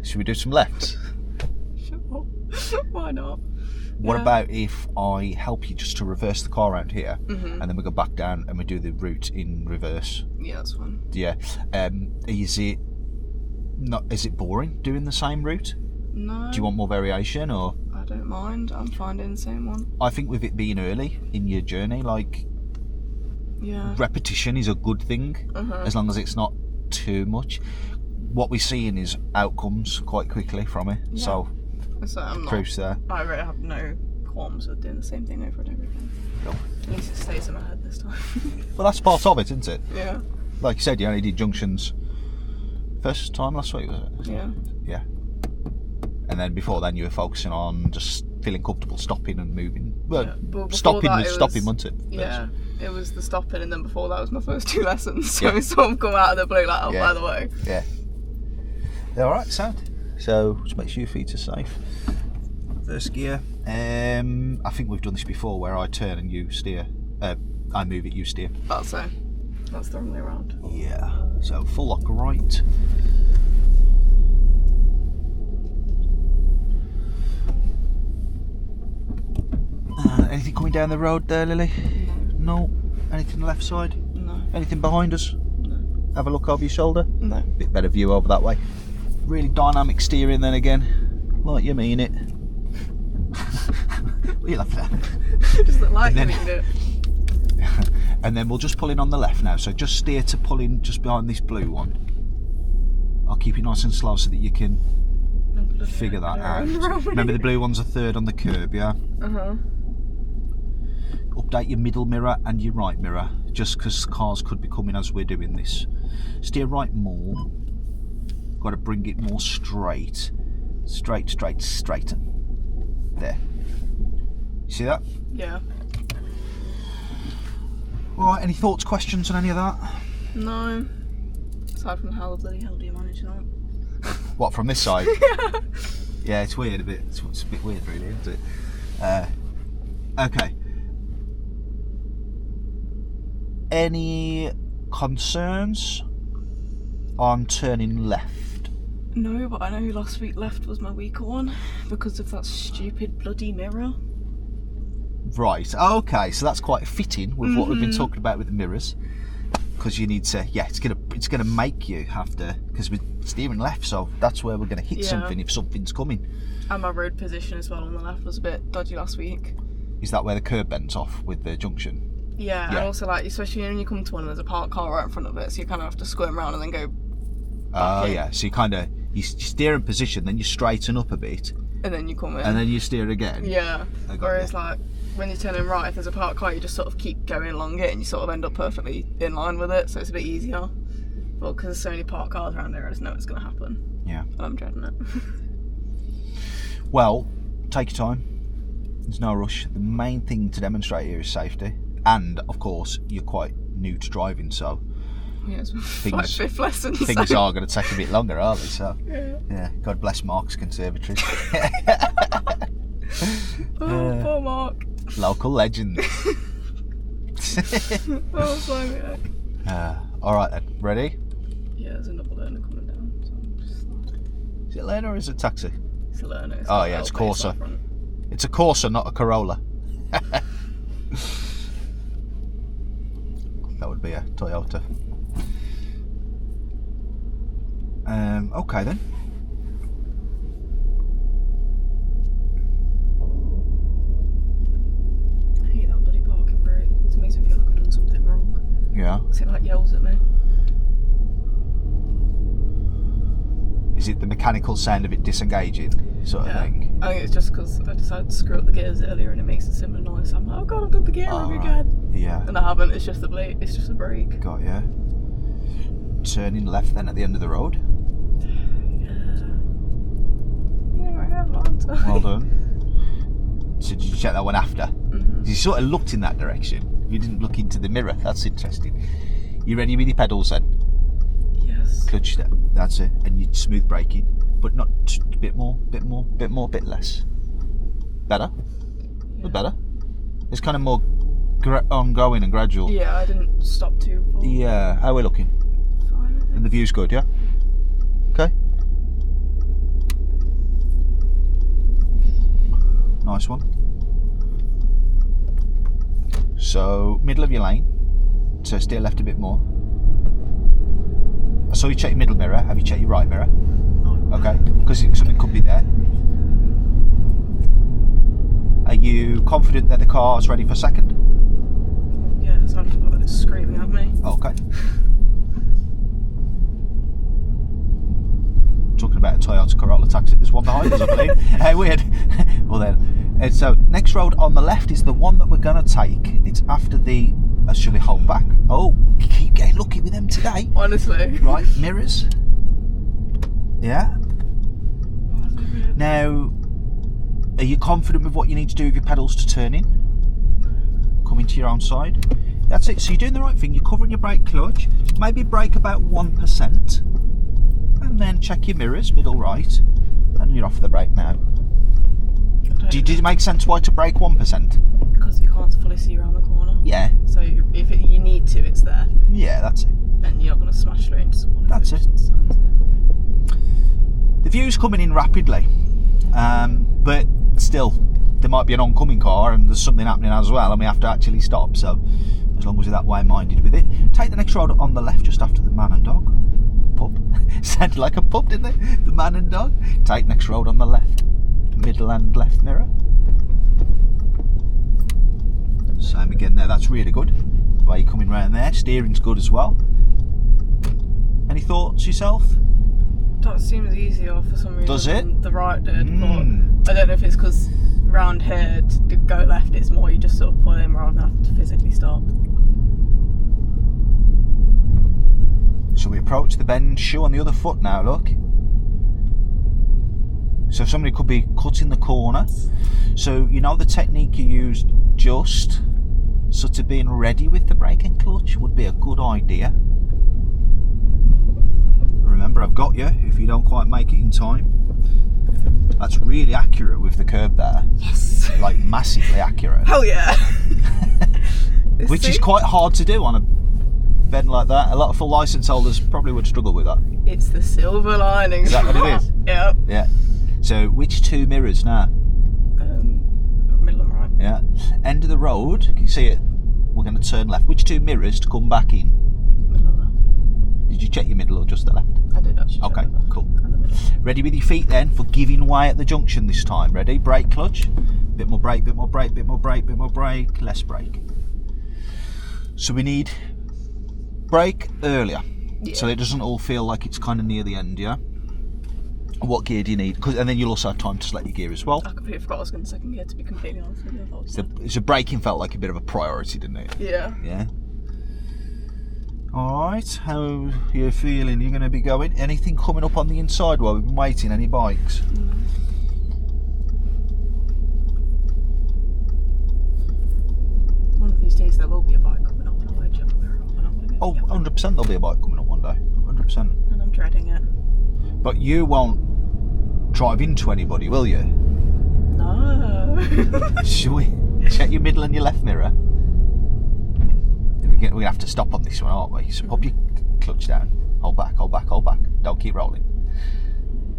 Should we do some lefts? Sure. Why not? What Yeah. about if I help you just to reverse the car around here, and then we go back down and we do the route in reverse? Yeah, that's fine. Yeah. Is it boring doing the same route? No. Do you want more variation, or? I don't mind. I'm fine doing the same one. I think with it being early in your journey, like, Yeah. repetition is a good thing, as long as it's not too much. What we're seeing is outcomes quite quickly from it, so I'm not. proof's there. I really have no qualms with doing the same thing over and over again. Nope. At least it stays in my head this time. Well, that's part of it, isn't it? Yeah. Like you said, you only did Junctions first time last week, was it? Yeah. Yeah. And then before then, you were focusing on just feeling comfortable stopping and moving. Well, Yeah, but before stopping that, was it stopping, was- wasn't it? Yeah. It was the stopping, and then before that was my first 2 lessons. So Yeah. it's sort of come out of the blue, like, oh, Yeah. by the way. Yeah. All right, sound. So just make sure your feet are safe. First gear. I think we've done this before, where I turn and you steer. I move it, you steer. That's it. That's the wrong way around. Yeah. So full lock right. Anything coming down the road there, Lily? No. Anything on the left side? No. Anything behind us? No. Have a look over your shoulder. No. Bit better view over that way. Really dynamic steering then again, like you mean it. What are you laughing at? Just look like And you then- mean it. And then we'll just pull in on the left now. So just steer to pull in just behind this blue one. I'll keep it nice and slow so that you can figure that out. Remember, the blue one's a third on the curb, yeah? Uh-huh. Update your middle mirror and your right mirror, just because cars could be coming as we're doing this. Steer right more. Got to bring it more straight. Straighten. There. You see that? Yeah. Alright, any thoughts, questions on any of that? No. Aside from how the bloody hell do you manage that? What, from this side? Yeah, it's weird a bit. It's a bit weird, really, isn't it? Okay. Any concerns on turning left? No, but I know last week left was my weaker one because of that stupid bloody mirror. Right, okay, so that's quite fitting with what we've been talking about with the mirrors. Because you need to, it's gonna make you have to, because we're steering left, so that's where we're gonna hit something if something's coming. And my road position as well on the left was a bit dodgy last week. Is that where the curb bends off with the junction? Yeah, and also like, especially when you come to one and there's a parked car right in front of it, so you kind of have to squirm around and then go back in. Yeah, so you steer in position, then you straighten up a bit. And then you come in. And then you steer again. Yeah, whereas like, when you're turning right, if there's a parked car, you just sort of keep going along it and you sort of end up perfectly in line with it, so it's a bit easier. But because there's so many parked cars around there, I just know it's going to happen. Yeah. And I'm dreading it. Well, take your time. There's no rush. The main thing to demonstrate here is safety. And, of course, you're quite new to driving, so... Yeah, it's like fifth lesson. Things are going to take a bit longer, aren't they? So, yeah. God bless Mark's Conservatory. Poor Mark. Local legend. Blimey. All right then, ready? Yeah, there's another learner coming down. So I'm just like... Is it learner or is it taxi? It's a learner. It's It's Corsa. It's a Corsa, not a Corolla. That would be a Toyota. Okay then. I hate that bloody parking brake. It makes me feel like I've done something wrong. Yeah. It like yells at me. Is it the mechanical sound of it disengaging sort of thing? I think it's just because I decided to screw up the gears earlier and it makes a similar noise. So I'm like, oh god, I've got the gear ring again. Yeah. And I haven't. It's just the brake. It's just the brake. Got ya. Turning left then at the end of the road. Yeah, I have lots. Well done. So did you check that one after? Mm-hmm. You sort of looked in that direction. You didn't look into the mirror. That's interesting. You ready with your pedals then? Yes. Clutch that. That's it. And you smooth braking, but not a bit more, bit less. Better. Yeah. Better. It's kind of more ongoing and gradual. Yeah, I didn't stop too far. Yeah. How are we looking? Fine, I think. And the view's good, yeah? Okay. Nice one. So, middle of your lane. So steer left a bit more. I saw you check your middle mirror. Have you checked your right mirror? No. Okay, because something could be there. Are you confident that the car's ready for second? Yeah, it sounded like it's screaming at me. Okay. Talking about a Toyota Corolla taxi, there's one behind us, I believe. Hey, weird. Well then, so next road on the left is the one that we're going to take. It's after the... shall we hold back? Oh, keep getting lucky with them today. Honestly. Right, mirrors. Yeah. Now, are you confident with what you need to do with your pedals to turn in? Coming to your own side. That's it. So you're doing the right thing. You're covering your brake clutch. Maybe brake about 1%. And then check your mirrors, middle right. And you're off the brake now. Did it make sense why to brake 1%? Because you can't fully see around the corner. Yeah. So if you need to, it's there. Yeah, that's it. And you're not going to smash straight into someone. That's it. The view's coming in rapidly. But still, there might be an oncoming car and there's something happening as well and we have to actually stop. So as long as you're that way-minded with it. Take the next road on the left just after the man and dog. Pub. Sounded like a pub, didn't they? The man and dog. Take next road on the left. Middle and left mirror. Same again there, that's really good. The way you're coming round there, steering's good as well. Any thoughts yourself? That seems easier for some reason. Does it? Than the right did, but I don't know if it's because round here to go left it's more you just sort of pull in rather than have to physically stop. So we approach the bend, shoe on the other foot now, look. So somebody could be cutting the corner. So you know the technique you used just sort of being ready with the brake and clutch would be a good idea. Remember, I've got you if you don't quite make it in time. That's really accurate with the curb there. Yes. Like massively accurate. Hell yeah. Which is quite hard to do on a bend like that. A lot of full licence holders probably would struggle with that. It's the silver lining. Is that what it is? Yep. Yeah. So which two mirrors now? Middle and right. Yeah. And end of the road. Can you see it? We're going to turn left. Which 2 mirrors to come back in? Middle of left. Did you check your middle or just the left? I did actually. Okay, cool. And the middle. Ready with your feet then for giving way at the junction this time. Ready? Brake, clutch. Bit more brake, bit more brake, bit more brake, bit more brake, less brake. So we need brake earlier, so it doesn't all feel like it's kind of near the end, yeah? What gear do you need? And then you'll also have time to select your gear as well. I completely forgot I was going to second gear, to be completely honest with you. So braking felt like a bit of a priority, didn't it? Yeah. Yeah. Alright, how are you feeling? You're going to be going? Anything coming up on the inside while we've been waiting? Any bikes? One of these days there will be a bike coming up, and I'll let you know. Oh, 100% there'll be a bike coming up one day. 100%. And I'm dreading it. But you won't drive into anybody, will you? No. Shall we check your middle and your left mirror? We're going to have to stop on this one, aren't we? So pop your clutch down. Hold back, hold back, hold back. Don't keep rolling.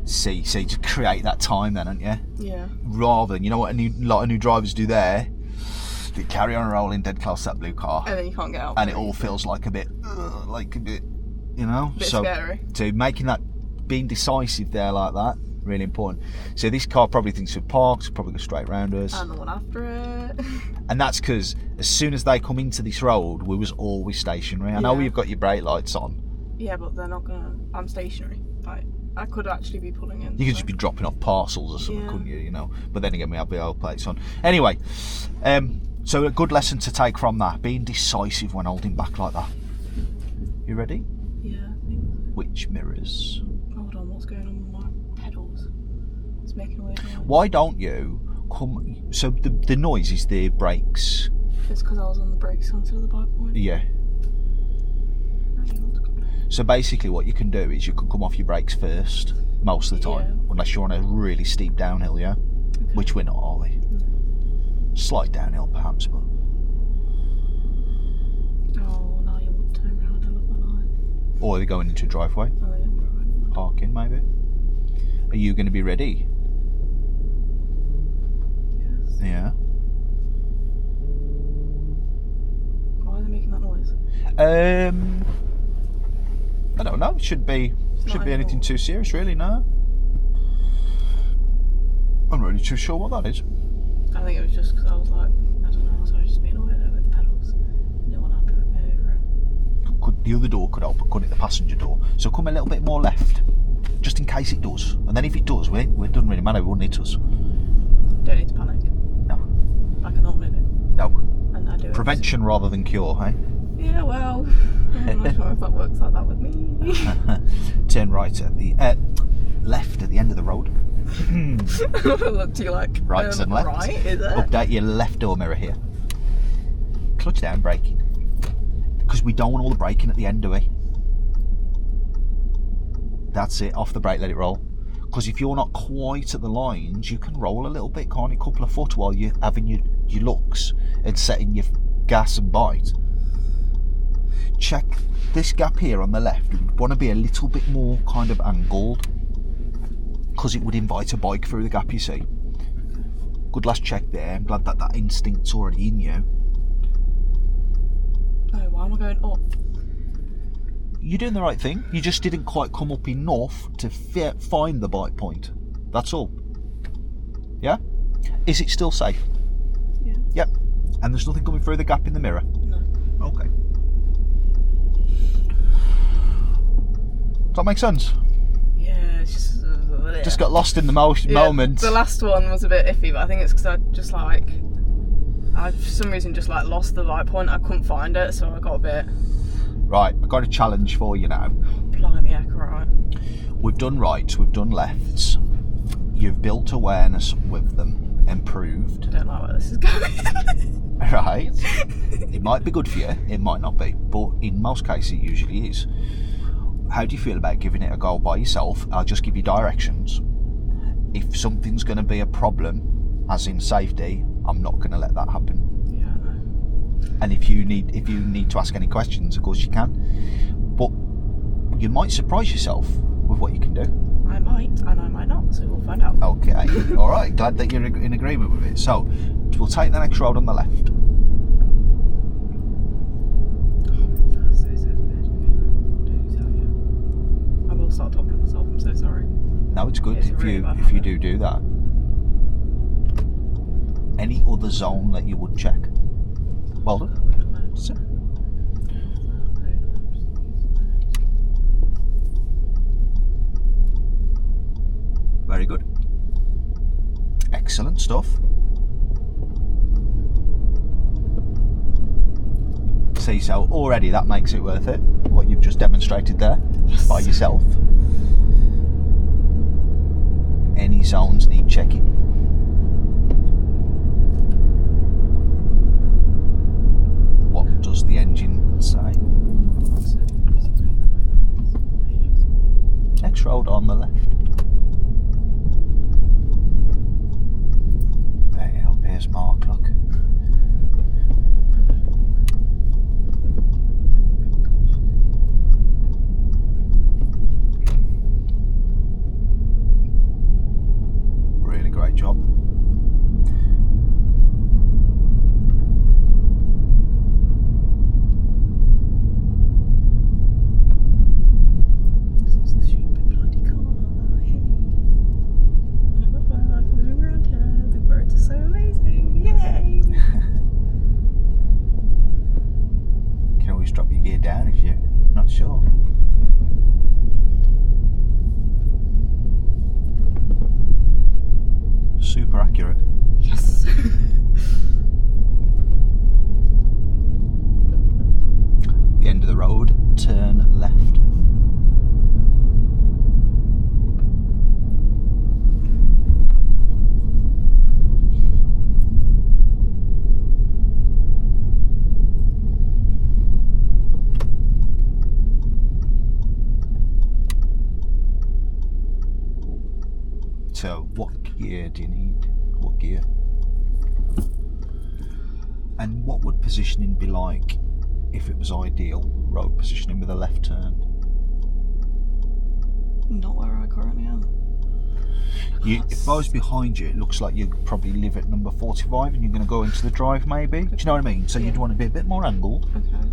See, just create that time then, aren't you? Yeah. Rather than, you know what a lot of new drivers do there? They carry on rolling dead close to that blue car. And then you can't get out. And it all feels like a bit, you know? A bit scary. So making that, being decisive there like that, really important. So this car probably thinks we're parked, probably go straight round us. And the one after it. And that's because as soon as they come into this road, we was always stationary. I know you've got your brake lights on. Yeah, but they're not gonna. I'm stationary. Like, I could actually be pulling in. You could just be dropping off parcels or something, couldn't you? You know. But then again, we have the old plates on. Anyway, so a good lesson to take from that: being decisive when holding back like that. You ready? Yeah, I think so. Which mirrors? Hold on, what's going on with my pedals? It's making a weird noise. Why don't you come? So the noise is the brakes. It's because I was on the brakes instead of the bike point. Yeah. So basically what you can do is you can come off your brakes first, most of the time, unless you're on a really steep downhill, yeah? Okay. Which we're not, are we? No. Slight downhill perhaps, but... Oh, now you want to turn around, I love my life. Or are they going into a driveway? Oh, yeah, driveway. Parking, maybe? Are you going to be ready? Yes. Yeah. Why are they making that noise? I don't know. It should be anything too serious, really. No. I'm not really too sure what that is. I think it was just because I was like, I don't know, so I was just being annoyed with the pedals. And they weren't happy with me over it. The other door could open, couldn't it? The passenger door. So come a little bit more left, just in case it does. And then if it does, it doesn't really matter. It won't hit us. Don't need to panic. No. Like I normally do. No. And I do it. Prevention rather than cure, hey? Yeah, well, I'm not sure if that works like that with me. Turn right at the left at the end of the road. Look to you like Right and left. Right, is it? Update your left door mirror here. Clutch down, braking. Because we don't want all the braking at the end, do we? That's it. Off the brake, let it roll. Because if you're not quite at the lines, you can roll a little bit, can't you? A couple of foot while you're having your looks and setting your gas and bite. Check this gap here on the left. We want to be a little bit more kind of angled because it would invite a bike through the gap, you see. Good last check there. I'm glad that instinct's already in you. Oh, why am I going up? You're doing the right thing. You just didn't quite come up enough to find the bite point. That's all. Yeah? Is it still safe? Yeah. Yep. And there's nothing coming through the gap in the mirror? No. Okay. Does that make sense? Yeah, it's just got lost in the moment. The last one was a bit iffy, but I think it's because I just like, I for some reason just like lost the right point. I couldn't find it, so I got a bit. Right, I've got a challenge for you now. Blimey, heck, right. We've done rights, we've done lefts. You've built awareness with them, improved. I don't like where this is going. Right. It might be good for you, it might not be, but in most cases it usually is. How do you feel about giving it a go by yourself? I'll just give you directions. If something's going to be a problem, as in safety, I'm not going to let that happen. Yeah, I know. And if you need to ask any questions, of course you can. But you might surprise yourself with what you can do. I might, and I might not, so we'll find out. Okay. All right. Glad that you're in agreement with it. So we'll take the next road on the left. No, it's good It's if really you bad if you habit. do that. Any other zone that you would check? Well done. So- Very good. Excellent stuff. See, so already that makes it worth it, what you've just demonstrated there by yourself. Any zones need checking. What does the engine say? Next road on the left. There you go, here's Mark, look. Really great job. This is the stupid bloody corner though, hey. I love my life moving around here. The birds are so amazing, yay! You can always drop your gear down if you're not sure. Super accurate. Yes! The end of the road, turn left. So, what gear do you need? What gear? And what would positioning be like if it was ideal road positioning with a left turn? Not where I currently am. If I was behind you, it looks like you probably live at number 45 and you're going to go into the drive maybe. Do you know what I mean? So you'd Yeah. want to be a bit more angled. Okay.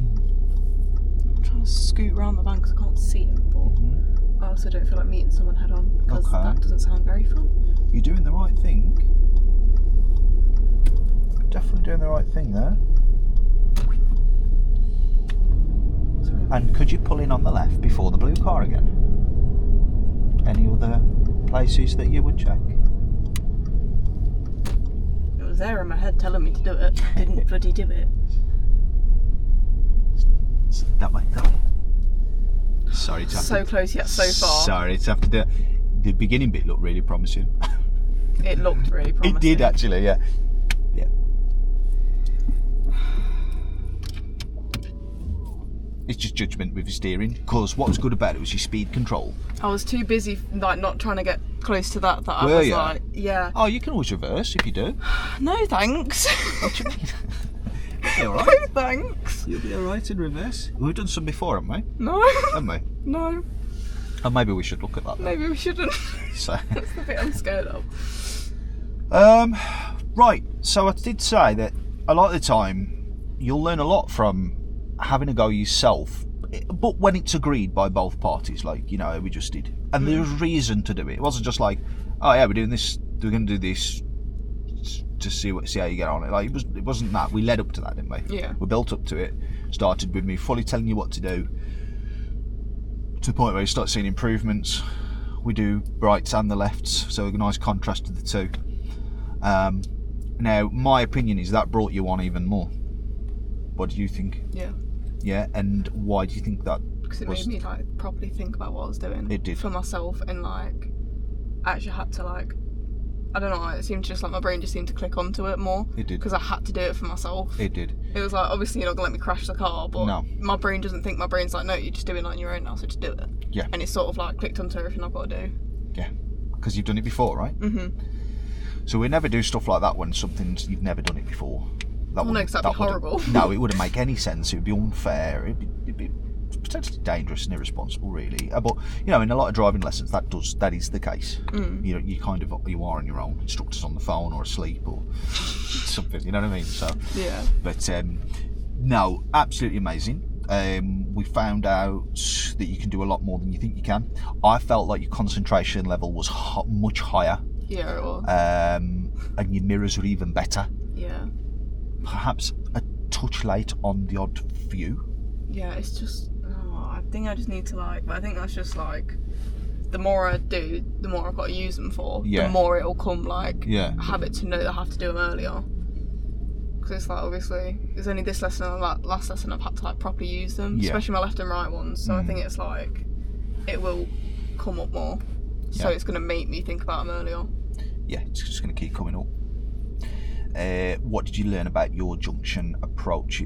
I'm trying to scoot around the bank because I can't see it, but I also don't feel like meeting someone head on because Okay. that doesn't sound very fun. You're doing the right thing. Definitely doing the right thing there. Sorry. And could you pull in on the left before the blue car again? Any other places that you would check? It was there in my head telling me to do it. Didn't bloody do it. That way, that way. Sorry to have So to, close yet so far. Sorry to have to do it. The beginning bit looked really promising. It looked really promising. It did actually, yeah. Yeah. It's just judgment with your steering. Because what was good about it was your speed control. I was too busy, like, not trying to get close to that I Were was ya? like, yeah. Oh, you can always reverse if you do. No thanks. What do you mean? You'll be No alright. thanks. You'll be alright in reverse. We've done some before, haven't we? No. Haven't we? No. Oh, maybe we should look at that then. Maybe we shouldn't. So. That's the bit I'm scared of. Right, so I did say that a lot of the time you'll learn a lot from having a go yourself, but when it's agreed by both parties, like, you know, we just did. And there's reason to do it. It wasn't just like, oh yeah, we're doing this, we're going to do this to see how you get on it. Like, it wasn't that. We led up to that, didn't we? Yeah. We built up to it, started with me fully telling you what to do, to the point where you start seeing improvements. We do rights and the lefts, so a nice contrast to the two. Now, my opinion is that brought you on even more. What do you think? Yeah. Yeah, and why do you think that? Because it made me, like, properly think about what I was doing. It did. For myself, and, like, I actually had to, like, I don't know, it seemed just like my brain just seemed to click onto it more. It did. Because I had to do it for myself. It did. It was like, obviously you're not going to let me crash the car, but No. my brain doesn't think, my brain's like, no, you're just doing it on your own now, so just do it. Yeah. And it's sort of like clicked onto everything I've got to do. Yeah, because you've done it before, right? Mm-hmm. So we never do stuff like that when something's you've never done it before. That Well, no, 'cause that'd be horrible. No, it wouldn't make any sense. It would be unfair. It'd be potentially dangerous and irresponsible, really. But you know, in a lot of driving lessons, that is the case. You know, you are on your own. Instructors on the phone or asleep or something. You know what I mean? So Yeah. But no, absolutely amazing. We found out that you can do a lot more than you think you can. I felt like your concentration level was much higher. Yeah, it was. And your mirrors were even better. Yeah. Perhaps a touch late on the odd view. Yeah, it's just, I think I just need to but I think that's just the more I do, the more I've got to use them for, the more it'll come habit to know that I have to do them earlier. Because it's obviously, there's only this lesson and that last lesson I've had to properly use them, especially my left and right ones. So I think it's it will come up more. So it's going to make me think about them earlier. Yeah, it's just going to keep coming up. What did you learn about your junction approach?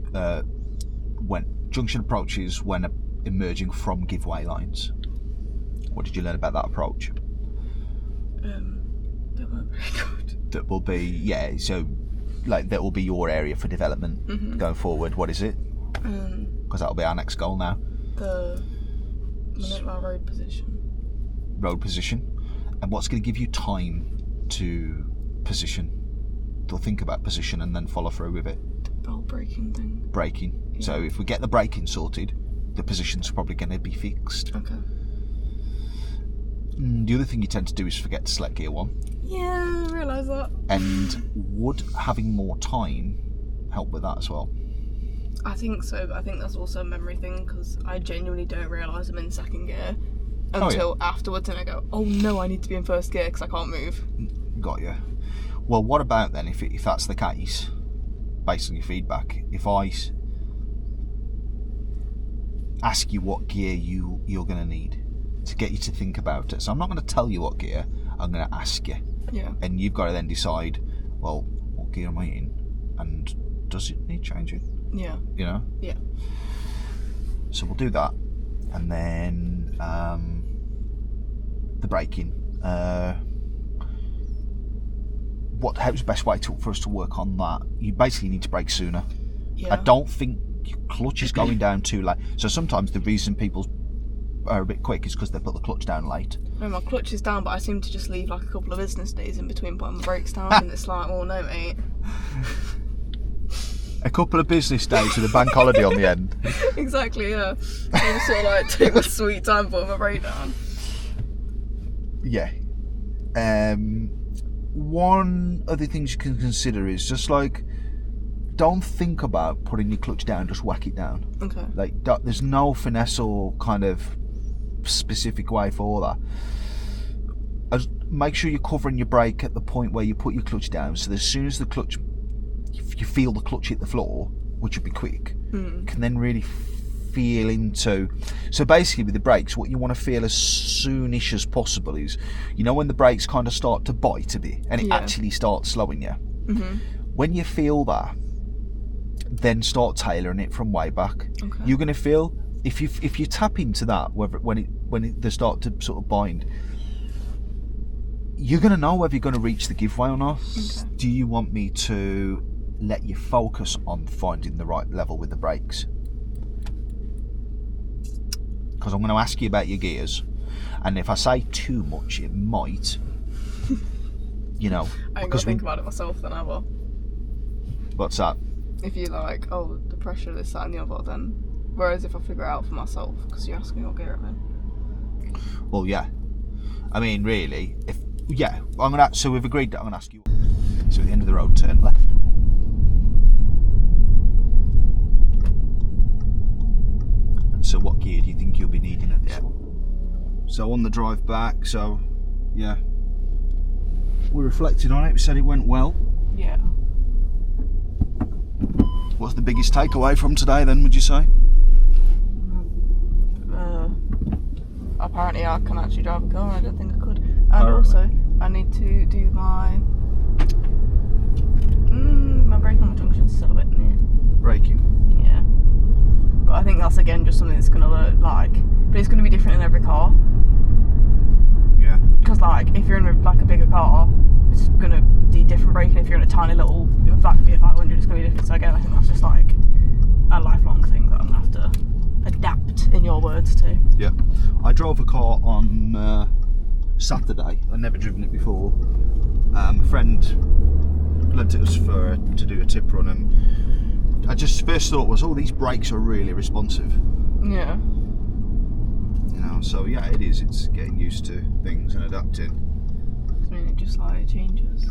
Junction approaches when emerging from giveaway lines. What did you learn about that approach? That weren't very good. That will be so that will be your area for development going forward. What is it? Because that'll be our next goal now. The road position. Road position, and what's going to give you time to position? To think about position and then follow through with it. The whole braking thing. Braking. Yeah. So if we get the braking sorted, the position's probably going to be fixed. Okay. The other thing you tend to do is forget to select gear 1. Yeah, I realise that. And would having more time help with that as well? I think so, but I think that's also a memory thing because I genuinely don't realise I'm in second gear until afterwards, and I go, oh no, I need to be in first gear because I can't move. Got you. Well, what about then if that's the case, based on your feedback, if I ask you what gear you're going to need to get you to think about it? So I'm not going to tell you what gear, I'm going to ask you. Yeah. And you've got to then decide, well, what gear am I in? And does it need changing? Yeah. You know? Yeah. So we'll do that. And then the braking. How's the best way for us to work on that? You basically need to brake sooner. Yeah. I don't think your clutch is going down too late. So sometimes the reason people are a bit quick is because they put the clutch down late. No, my clutch is down, but I seem to just leave a couple of business days in between putting my brakes down, and it's oh no, mate. A couple of business days with a bank holiday on the end. Exactly, yeah. I just sort of take my sweet time putting my brake down. Yeah. One of the things you can consider is just don't think about putting your clutch down, just whack it down. Okay. There's no finesse or kind of specific way for that. Make sure you're covering your brake at the point where you put your clutch down, so as soon as you feel the clutch hit the floor, which would be quick, can then really feel into. So basically with the brakes, what you want to feel as soonish as possible is, when the brakes kind of start to bite a bit and it actually starts slowing you. When you feel that, then start tailoring it from way back. Okay. You're going to feel if you tap into that, when they start to sort of bind, you're going to know whether you're going to reach the giveaway or not. Okay. Do you want me to let you focus on finding the right level with the brakes? Because I'm going to ask you about your gears, and if I say too much, it might, I ain't got to think about it myself then ever. What's that? If you're the pressure, this, that and the other, then, whereas if I figure it out for myself, because you're asking what gear I'm in. Well, yeah. I mean, really, so we've agreed that I'm going to ask you. So at the end of the road, turn left. And so what gear do you think you'll be needing at this one? So on the drive back, we reflected on it, we said it went well. Yeah. What's the biggest takeaway from today then, would you say? Apparently I can actually drive a car, I don't think I could. And also, I need to do my braking on my junctions still a bit near. Braking? Yeah. But I think that's again just something that's going to look but it's going to be different in every car. Yeah. Because if you're in a bigger car, it's going to be different braking. If you're in a tiny little Fiat 500, it's going to be different. So again, I think that's just a lifelong thing that I'm going to have to adapt, in your words, to. Yeah. I drove a car on Saturday. I'd never driven it before. A friend lent it us to do a tip run, and I just first thought was, oh, these brakes are really responsive. Yeah. You know, so yeah, it is. It's getting used to things and adapting. I mean, it just like changes.